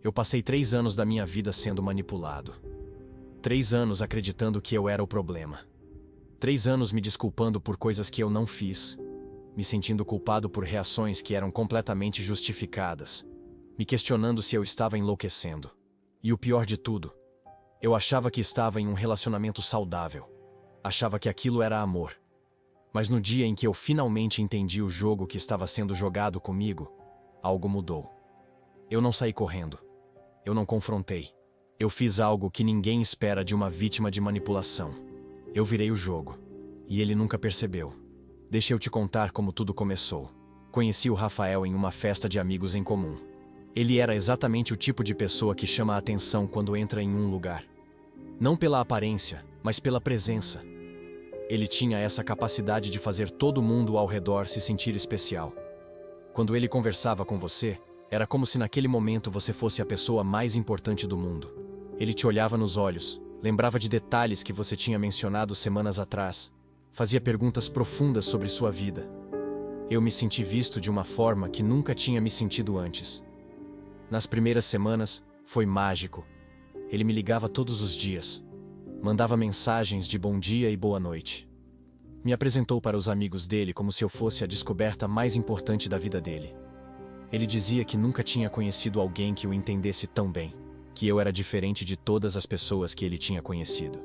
Eu passei 3 anos da minha vida sendo manipulado. 3 anos acreditando que eu era o problema. 3 anos me desculpando por coisas que eu não fiz, me sentindo culpado por reações que eram completamente justificadas, me questionando se eu estava enlouquecendo. E o pior de tudo, eu achava que estava em um relacionamento saudável. Achava que aquilo era amor. Mas no dia em que eu finalmente entendi o jogo que estava sendo jogado comigo, algo mudou. Eu não saí correndo. Eu não confrontei. Eu fiz algo que ninguém espera de uma vítima de manipulação. Eu virei o jogo. E ele nunca percebeu. Deixa eu te contar como tudo começou. Conheci o Rafael em uma festa de amigos em comum. Ele era exatamente o tipo de pessoa que chama a atenção quando entra em um lugar. Não pela aparência, mas pela presença. Ele tinha essa capacidade de fazer todo mundo ao redor se sentir especial. Quando ele conversava com você, era como se naquele momento você fosse a pessoa mais importante do mundo. Ele te olhava nos olhos, lembrava de detalhes que você tinha mencionado semanas atrás, fazia perguntas profundas sobre sua vida. Eu me senti visto de uma forma que nunca tinha me sentido antes. Nas primeiras semanas, foi mágico. Ele me ligava todos os dias. Mandava mensagens de bom dia e boa noite. Me apresentou para os amigos dele como se eu fosse a descoberta mais importante da vida dele. Ele dizia que nunca tinha conhecido alguém que o entendesse tão bem, que eu era diferente de todas as pessoas que ele tinha conhecido.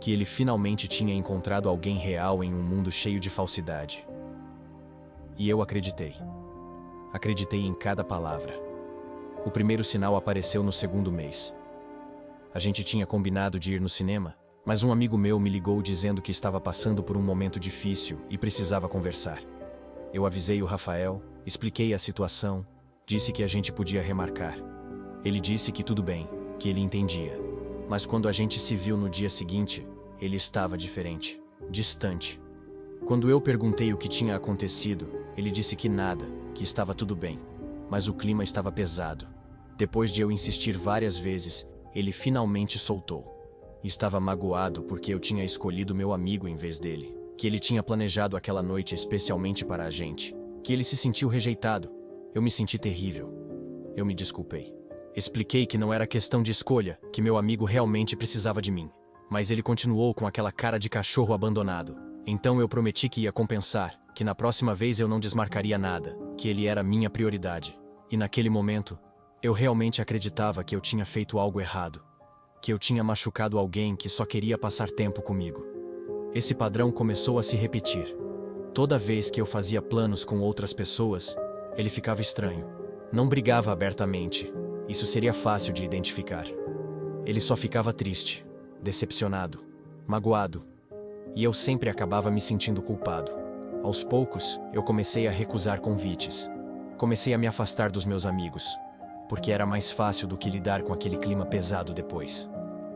Que ele finalmente tinha encontrado alguém real em um mundo cheio de falsidade. E eu acreditei. Acreditei em cada palavra. O primeiro sinal apareceu no segundo mês. A gente tinha combinado de ir no cinema, mas um amigo meu me ligou dizendo que estava passando por um momento difícil e precisava conversar. Eu avisei o Rafael, expliquei a situação, disse que a gente podia remarcar. Ele disse que tudo bem, que ele entendia. Mas quando a gente se viu no dia seguinte, ele estava diferente, distante. Quando eu perguntei o que tinha acontecido, ele disse que nada, que estava tudo bem. Mas o clima estava pesado. Depois de eu insistir várias vezes, ele finalmente soltou. Estava magoado porque eu tinha escolhido meu amigo em vez dele, que ele tinha planejado aquela noite especialmente para a gente, que ele se sentiu rejeitado. Eu me senti terrível. Eu me desculpei. Expliquei que não era questão de escolha, que meu amigo realmente precisava de mim. Mas ele continuou com aquela cara de cachorro abandonado. Então eu prometi que ia compensar, que na próxima vez eu não desmarcaria nada, que ele era minha prioridade. E naquele momento, eu realmente acreditava que eu tinha feito algo errado. Que eu tinha machucado alguém que só queria passar tempo comigo. Esse padrão começou a se repetir. Toda vez que eu fazia planos com outras pessoas, ele ficava estranho. Não brigava abertamente. Isso seria fácil de identificar. Ele só ficava triste, decepcionado, magoado. E eu sempre acabava me sentindo culpado. Aos poucos, eu comecei a recusar convites. Comecei a me afastar dos meus amigos, porque era mais fácil do que lidar com aquele clima pesado depois.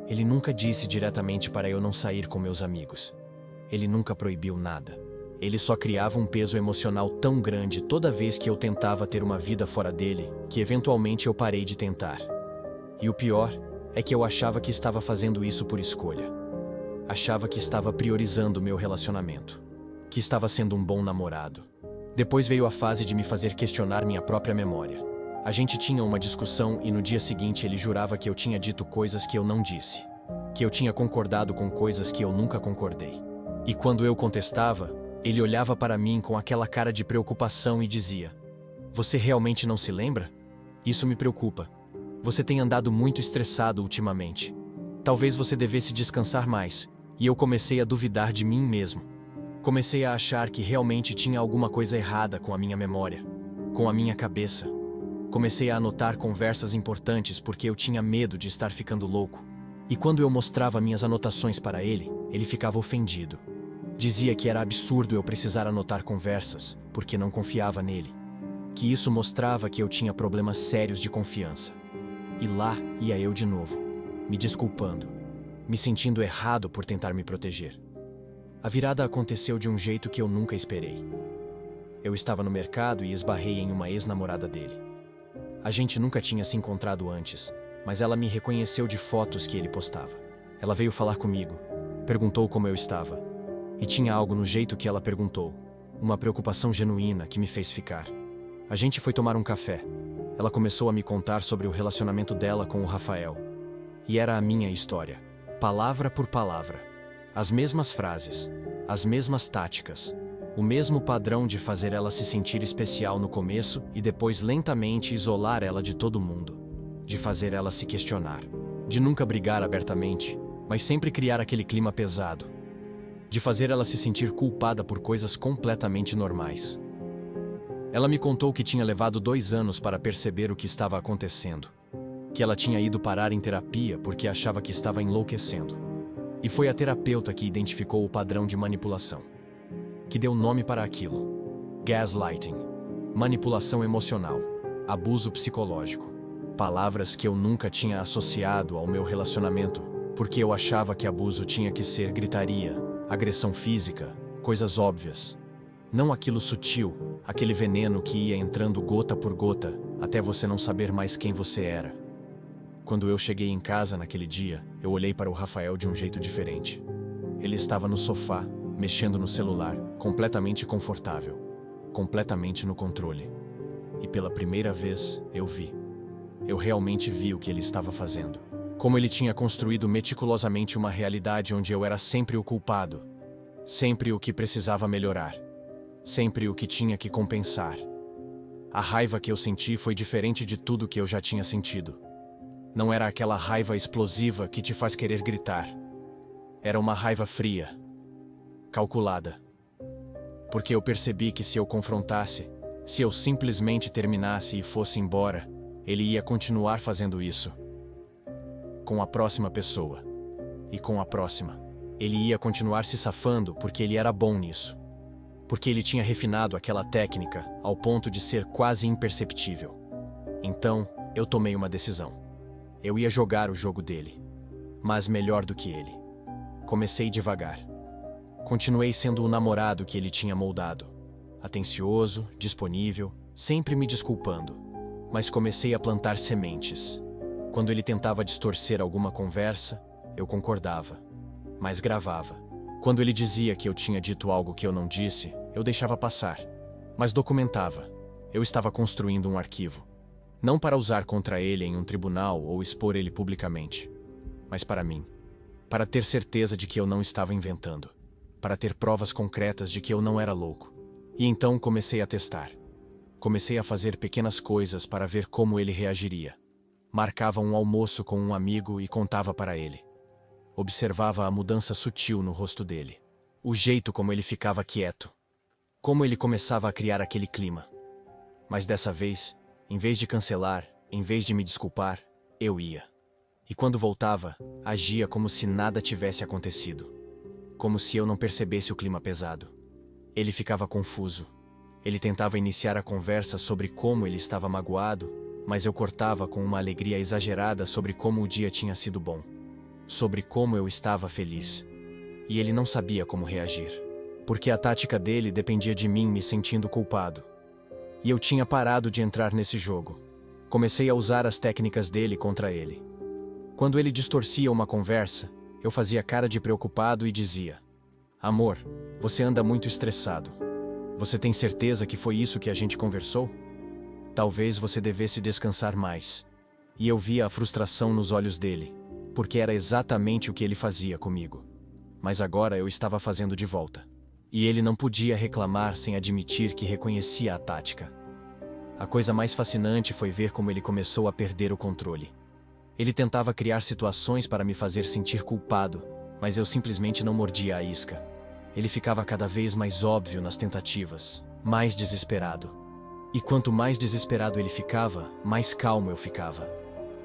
Ele nunca disse diretamente para eu não sair com meus amigos. Ele nunca proibiu nada. Ele só criava um peso emocional tão grande toda vez que eu tentava ter uma vida fora dele, que eventualmente eu parei de tentar. E o pior é que eu achava que estava fazendo isso por escolha. Achava que estava priorizando o meu relacionamento, que estava sendo um bom namorado. Depois veio a fase de me fazer questionar minha própria memória. A gente tinha uma discussão e no dia seguinte ele jurava que eu tinha dito coisas que eu não disse, que eu tinha concordado com coisas que eu nunca concordei. E quando eu contestava, ele olhava para mim com aquela cara de preocupação e dizia: "Você realmente não se lembra? Isso me preocupa. Você tem andado muito estressado ultimamente. Talvez você devesse descansar mais." E eu comecei a duvidar de mim mesmo. Comecei a achar que realmente tinha alguma coisa errada com a minha memória, com a minha cabeça. Comecei a anotar conversas importantes porque eu tinha medo de estar ficando louco. E quando eu mostrava minhas anotações para ele, ele ficava ofendido. Dizia que era absurdo eu precisar anotar conversas, porque não confiava nele. Que isso mostrava que eu tinha problemas sérios de confiança. E lá ia eu de novo, me desculpando, me sentindo errado por tentar me proteger. A virada aconteceu de um jeito que eu nunca esperei. Eu estava no mercado e esbarrei em uma ex-namorada dele. A gente nunca tinha se encontrado antes, mas ela me reconheceu de fotos que ele postava. Ela veio falar comigo, perguntou como eu estava. E tinha algo no jeito que ela perguntou, uma preocupação genuína que me fez ficar. A gente foi tomar um café. Ela começou a me contar sobre o relacionamento dela com o Rafael. E era a minha história, palavra por palavra. As mesmas frases, as mesmas táticas, o mesmo padrão de fazer ela se sentir especial no começo e depois lentamente isolar ela de todo mundo. De fazer ela se questionar. De nunca brigar abertamente, mas sempre criar aquele clima pesado. De fazer ela se sentir culpada por coisas completamente normais. Ela me contou que tinha levado 2 anos para perceber o que estava acontecendo. Que ela tinha ido parar em terapia porque achava que estava enlouquecendo. E foi a terapeuta que identificou o padrão de manipulação. Que deu nome para aquilo. Gaslighting. Manipulação emocional. Abuso psicológico. Palavras que eu nunca tinha associado ao meu relacionamento, porque eu achava que abuso tinha que ser gritaria, agressão física, coisas óbvias. Não aquilo sutil, aquele veneno que ia entrando gota por gota, até você não saber mais quem você era. Quando eu cheguei em casa naquele dia, eu olhei para o Rafael de um jeito diferente. Ele estava no sofá, mexendo no celular, completamente confortável, completamente no controle. E pela primeira vez, eu vi. Eu realmente vi o que ele estava fazendo. Como ele tinha construído meticulosamente uma realidade onde eu era sempre o culpado. Sempre o que precisava melhorar. Sempre o que tinha que compensar. A raiva que eu senti foi diferente de tudo que eu já tinha sentido. Não era aquela raiva explosiva que te faz querer gritar. Era uma raiva fria. Calculada. Porque eu percebi que se eu confrontasse, se eu simplesmente terminasse e fosse embora, ele ia continuar fazendo isso. Com a próxima pessoa. E com a próxima. Ele ia continuar se safando porque ele era bom nisso. Porque ele tinha refinado aquela técnica ao ponto de ser quase imperceptível. Então, eu tomei uma decisão. Eu ia jogar o jogo dele. Mas melhor do que ele. Comecei devagar. Continuei sendo o namorado que ele tinha moldado. Atencioso, disponível, sempre me desculpando. Mas comecei a plantar sementes. Quando ele tentava distorcer alguma conversa, eu concordava, mas gravava. Quando ele dizia que eu tinha dito algo que eu não disse, eu deixava passar, mas documentava. Eu estava construindo um arquivo. Não para usar contra ele em um tribunal ou expor ele publicamente, mas para mim. Para ter certeza de que eu não estava inventando. Para ter provas concretas de que eu não era louco. E então comecei a testar. Comecei a fazer pequenas coisas para ver como ele reagiria. Marcava um almoço com um amigo e contava para ele. Observava a mudança sutil no rosto dele. O jeito como ele ficava quieto. Como ele começava a criar aquele clima. Mas dessa vez, em vez de cancelar, em vez de me desculpar, eu ia. E quando voltava, agia como se nada tivesse acontecido. Como se eu não percebesse o clima pesado. Ele ficava confuso. Ele tentava iniciar a conversa sobre como ele estava magoado, mas eu cortava com uma alegria exagerada sobre como o dia tinha sido bom. Sobre como eu estava feliz. E ele não sabia como reagir. Porque a tática dele dependia de mim me sentindo culpado. E eu tinha parado de entrar nesse jogo. Comecei a usar as técnicas dele contra ele. Quando ele distorcia uma conversa, eu fazia cara de preocupado e dizia: "Amor, você anda muito estressado. Você tem certeza que foi isso que a gente conversou? Talvez você devesse descansar mais." E eu via a frustração nos olhos dele, porque era exatamente o que ele fazia comigo. Mas agora eu estava fazendo de volta. E ele não podia reclamar sem admitir que reconhecia a tática. A coisa mais fascinante foi ver como ele começou a perder o controle. Ele tentava criar situações para me fazer sentir culpado, mas eu simplesmente não mordia a isca. Ele ficava cada vez mais óbvio nas tentativas, mais desesperado. E quanto mais desesperado ele ficava, mais calmo eu ficava.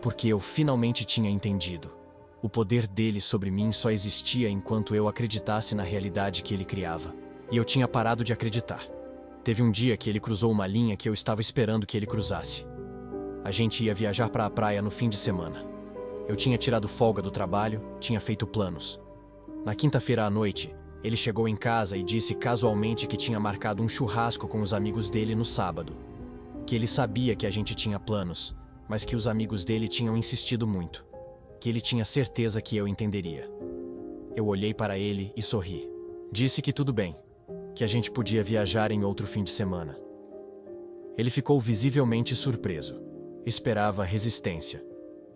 Porque eu finalmente tinha entendido. O poder dele sobre mim só existia enquanto eu acreditasse na realidade que ele criava. E eu tinha parado de acreditar. Teve um dia que ele cruzou uma linha que eu estava esperando que ele cruzasse. A gente ia viajar para a praia no fim de semana. Eu tinha tirado folga do trabalho, tinha feito planos. Na quinta-feira à noite, ele chegou em casa e disse casualmente que tinha marcado um churrasco com os amigos dele no sábado. Que ele sabia que a gente tinha planos, mas que os amigos dele tinham insistido muito. Que ele tinha certeza que eu entenderia. Eu olhei para ele e sorri. Disse que tudo bem, que a gente podia viajar em outro fim de semana. Ele ficou visivelmente surpreso. Esperava resistência.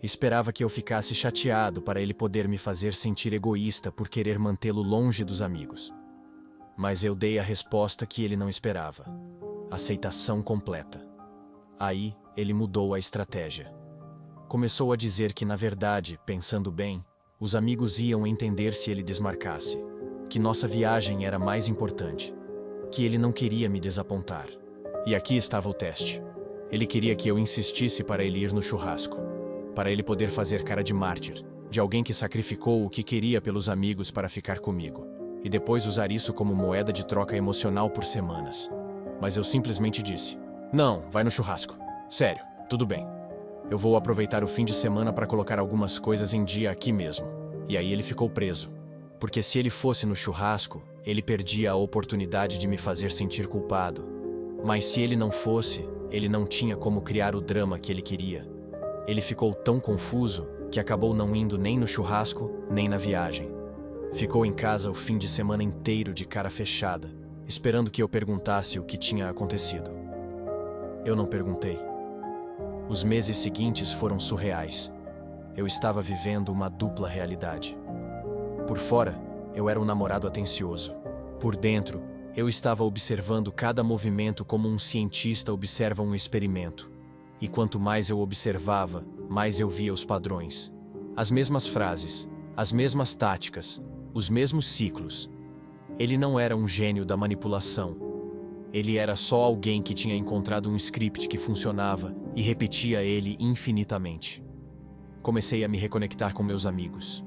Esperava que eu ficasse chateado para ele poder me fazer sentir egoísta por querer mantê-lo longe dos amigos. Mas eu dei a resposta que ele não esperava: aceitação completa. Aí, ele mudou a estratégia. Começou a dizer que, na verdade, pensando bem, os amigos iam entender se ele desmarcasse, que nossa viagem era mais importante, que ele não queria me desapontar. E aqui estava o teste. Ele queria que eu insistisse para ele ir no churrasco, para ele poder fazer cara de mártir, de alguém que sacrificou o que queria pelos amigos para ficar comigo, e depois usar isso como moeda de troca emocional por semanas. Mas eu simplesmente disse: não, vai no churrasco. Sério, tudo bem. Eu vou aproveitar o fim de semana para colocar algumas coisas em dia aqui mesmo. E aí ele ficou preso. Porque se ele fosse no churrasco, ele perdia a oportunidade de me fazer sentir culpado. Mas se ele não fosse, ele não tinha como criar o drama que ele queria. Ele ficou tão confuso que acabou não indo nem no churrasco, nem na viagem. Ficou em casa o fim de semana inteiro de cara fechada, esperando que eu perguntasse o que tinha acontecido. Eu não perguntei. Os meses seguintes foram surreais. Eu estava vivendo uma dupla realidade. Por fora, eu era um namorado atencioso. Por dentro, eu estava observando cada movimento como um cientista observa um experimento. E quanto mais eu observava, mais eu via os padrões. As mesmas frases, as mesmas táticas, os mesmos ciclos. Ele não era um gênio da manipulação. Ele era só alguém que tinha encontrado um script que funcionava e repetia ele infinitamente. Comecei a me reconectar com meus amigos,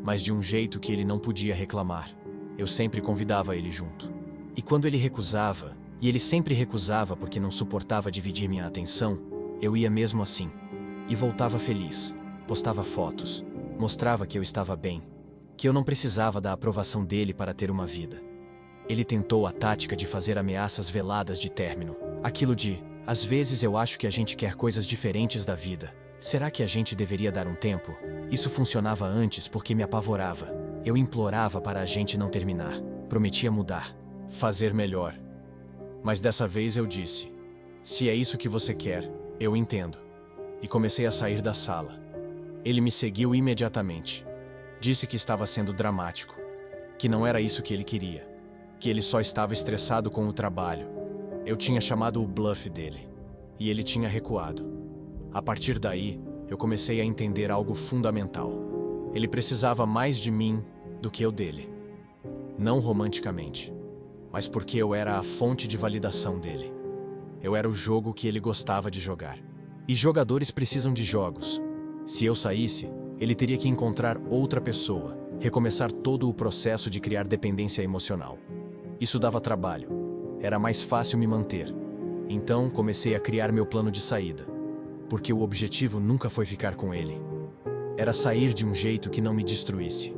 mas de um jeito que ele não podia reclamar. Eu sempre convidava ele junto. E quando ele recusava, e ele sempre recusava porque não suportava dividir minha atenção, eu ia mesmo assim. E voltava feliz, postava fotos, mostrava que eu estava bem, que eu não precisava da aprovação dele para ter uma vida. Ele tentou a tática de fazer ameaças veladas de término. Aquilo de: às vezes eu acho que a gente quer coisas diferentes da vida. Será que a gente deveria dar um tempo? Isso funcionava antes porque me apavorava. Eu implorava para a gente não terminar. Prometia mudar, fazer melhor. Mas dessa vez eu disse: se é isso que você quer, eu entendo. E comecei a sair da sala. Ele me seguiu imediatamente. Disse que estava sendo dramático, que não era isso que ele queria, que ele só estava estressado com o trabalho. Eu tinha chamado o bluff dele, e ele tinha recuado. A partir daí, eu comecei a entender algo fundamental. Ele precisava mais de mim do que eu dele. Não romanticamente, mas porque eu era a fonte de validação dele. Eu era o jogo que ele gostava de jogar. E jogadores precisam de jogos. Se eu saísse, ele teria que encontrar outra pessoa, recomeçar todo o processo de criar dependência emocional. Isso dava trabalho. Era mais fácil me manter. Então comecei a criar meu plano de saída. Porque o objetivo nunca foi ficar com ele. Era sair de um jeito que não me destruísse.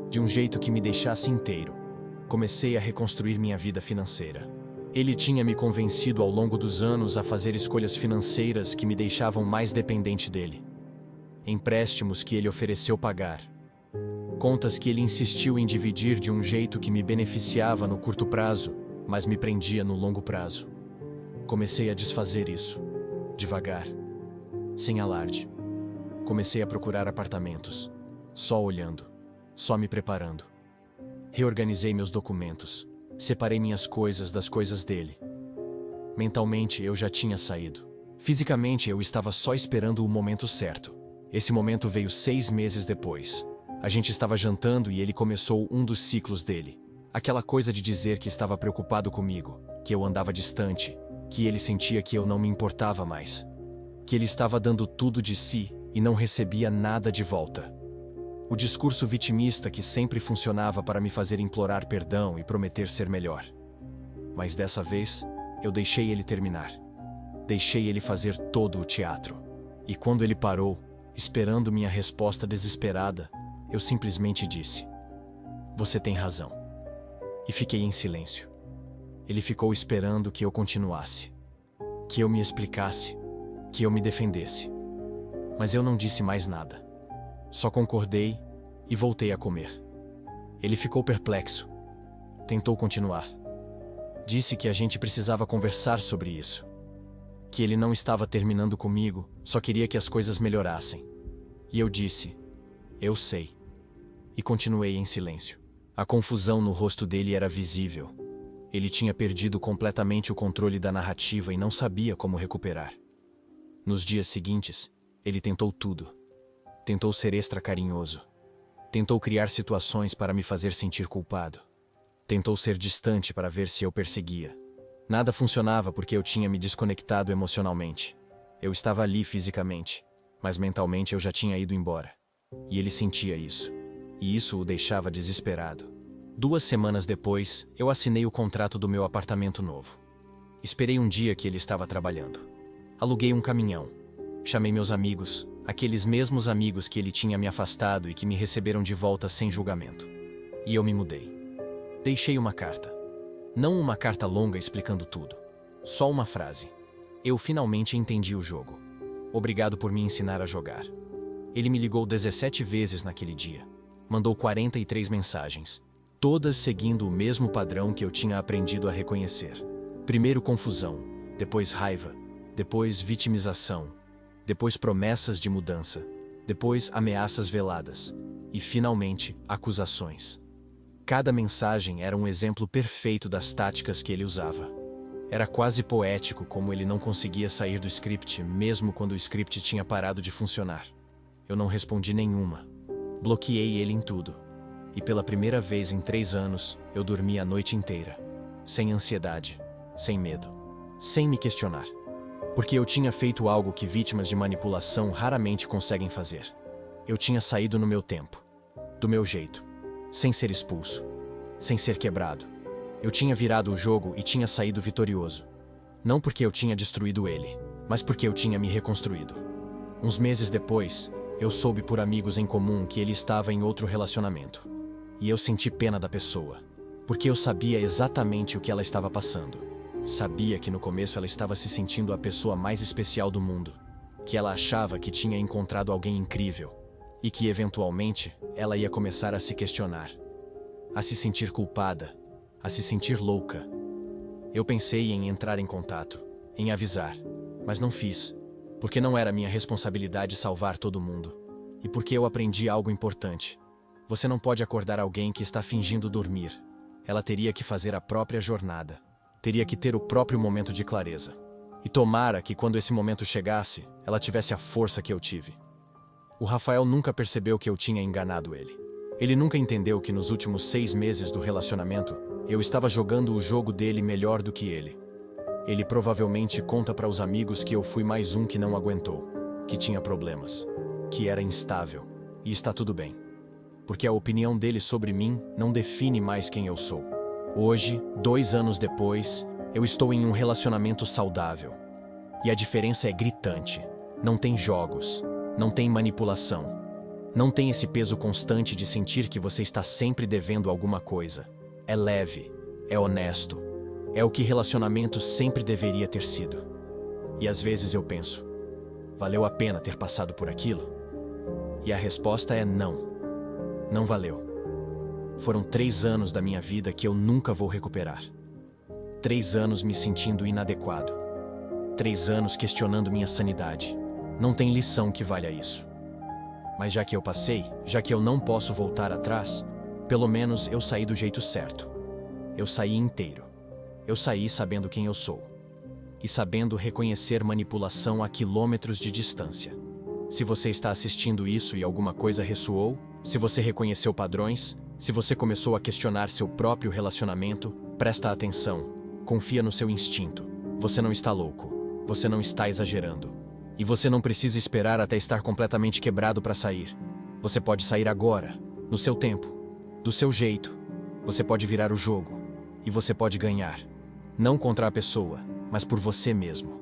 De um jeito que me deixasse inteiro. Comecei a reconstruir minha vida financeira. Ele tinha me convencido ao longo dos anos a fazer escolhas financeiras que me deixavam mais dependente dele. Empréstimos que ele ofereceu pagar. Contas que ele insistiu em dividir de um jeito que me beneficiava no curto prazo, mas me prendia no longo prazo. Comecei a desfazer isso, devagar, sem alarde. Comecei a procurar apartamentos, só olhando, só me preparando. Reorganizei meus documentos, separei minhas coisas das coisas dele. Mentalmente eu já tinha saído. Fisicamente eu estava só esperando o momento certo. Esse momento veio 6 meses depois. A gente estava jantando e ele começou um dos ciclos dele. Aquela coisa de dizer que estava preocupado comigo, que eu andava distante, que ele sentia que eu não me importava mais. Que ele estava dando tudo de si e não recebia nada de volta. O discurso vitimista que sempre funcionava para me fazer implorar perdão e prometer ser melhor. Mas dessa vez, eu deixei ele terminar. Deixei ele fazer todo o teatro. E quando ele parou, esperando minha resposta desesperada, eu simplesmente disse: você tem razão. E fiquei em silêncio. Ele ficou esperando que eu continuasse, que eu me explicasse, que eu me defendesse. Mas eu não disse mais nada. Só concordei e voltei a comer. Ele ficou perplexo. Tentou continuar. Disse que a gente precisava conversar sobre isso. que ele não estava terminando comigo, só queria que as coisas melhorassem. E eu disse: eu sei. E continuei em silêncio. A confusão no rosto dele era visível. Ele tinha perdido completamente o controle da narrativa e não sabia como recuperar. Nos dias seguintes, ele tentou tudo. Tentou ser extra carinhoso. Tentou criar situações para me fazer sentir culpado. Tentou ser distante para ver se eu perseguia. Nada funcionava porque eu tinha me desconectado emocionalmente. Eu estava ali fisicamente, mas mentalmente eu já tinha ido embora. E ele sentia isso. E isso o deixava desesperado. 2 semanas depois, eu assinei o contrato do meu apartamento novo. Esperei um dia que ele estava trabalhando. Aluguei um caminhão. Chamei meus amigos, aqueles mesmos amigos que ele tinha me afastado e que me receberam de volta sem julgamento. E eu me mudei. Deixei uma carta. Não uma carta longa explicando tudo. Só uma frase. Eu finalmente entendi o jogo. Obrigado por me ensinar a jogar. Ele me ligou 17 vezes naquele dia. Mandou 43 mensagens. Todas seguindo o mesmo padrão que eu tinha aprendido a reconhecer. Primeiro confusão, depois raiva, depois vitimização, depois promessas de mudança, depois ameaças veladas e, finalmente, acusações. Cada mensagem era um exemplo perfeito das táticas que ele usava. Era quase poético como ele não conseguia sair do script, mesmo quando o script tinha parado de funcionar. Eu não respondi nenhuma. Bloqueei ele em tudo. E pela primeira vez em 3 anos, eu dormi a noite inteira. Sem ansiedade, sem medo, sem me questionar. Porque eu tinha feito algo que vítimas de manipulação raramente conseguem fazer. Eu tinha saído no meu tempo. Do meu jeito. Sem ser expulso. Sem ser quebrado. Eu tinha virado o jogo e tinha saído vitorioso. Não porque eu tinha destruído ele, mas porque eu tinha me reconstruído. Uns meses depois, eu soube por amigos em comum que ele estava em outro relacionamento. E eu senti pena da pessoa, porque eu sabia exatamente o que ela estava passando. Sabia que no começo ela estava se sentindo a pessoa mais especial do mundo, que ela achava que tinha encontrado alguém incrível, e que eventualmente ela ia começar a se questionar, a se sentir culpada, a se sentir louca. Eu pensei em entrar em contato, em avisar, mas não fiz, porque não era minha responsabilidade salvar todo mundo, e porque eu aprendi algo importante. Você não pode acordar alguém que está fingindo dormir. Ela teria que fazer a própria jornada. Teria que ter o próprio momento de clareza. E tomara que quando esse momento chegasse, ela tivesse a força que eu tive. O Rafael nunca percebeu que eu tinha enganado ele. Ele nunca entendeu que nos últimos 6 meses do relacionamento, eu estava jogando o jogo dele melhor do que ele. Ele provavelmente conta para os amigos que eu fui mais um que não aguentou, que tinha problemas, que era instável, e está tudo bem. Porque a opinião dele sobre mim não define mais quem eu sou. Hoje, 2 anos depois, eu estou em um relacionamento saudável. E a diferença é gritante. Não tem jogos, não tem manipulação. Não tem esse peso constante de sentir que você está sempre devendo alguma coisa. É leve, é honesto. É o que relacionamento sempre deveria ter sido. E às vezes eu penso, valeu a pena ter passado por aquilo? E a resposta é não. Não valeu. Foram 3 anos da minha vida que eu nunca vou recuperar. 3 anos me sentindo inadequado. 3 anos questionando minha sanidade. Não tem lição que valha isso. Mas já que eu passei, já que eu não posso voltar atrás, pelo menos eu saí do jeito certo. Eu saí inteiro. Eu saí sabendo quem eu sou. E sabendo reconhecer manipulação a quilômetros de distância. Se você está assistindo isso e alguma coisa ressoou, se você reconheceu padrões, se você começou a questionar seu próprio relacionamento, presta atenção, confia no seu instinto. Você não está louco, você não está exagerando. E você não precisa esperar até estar completamente quebrado para sair. Você pode sair agora, no seu tempo, do seu jeito. Você pode virar o jogo, e você pode ganhar. Não contra a pessoa, mas por você mesmo.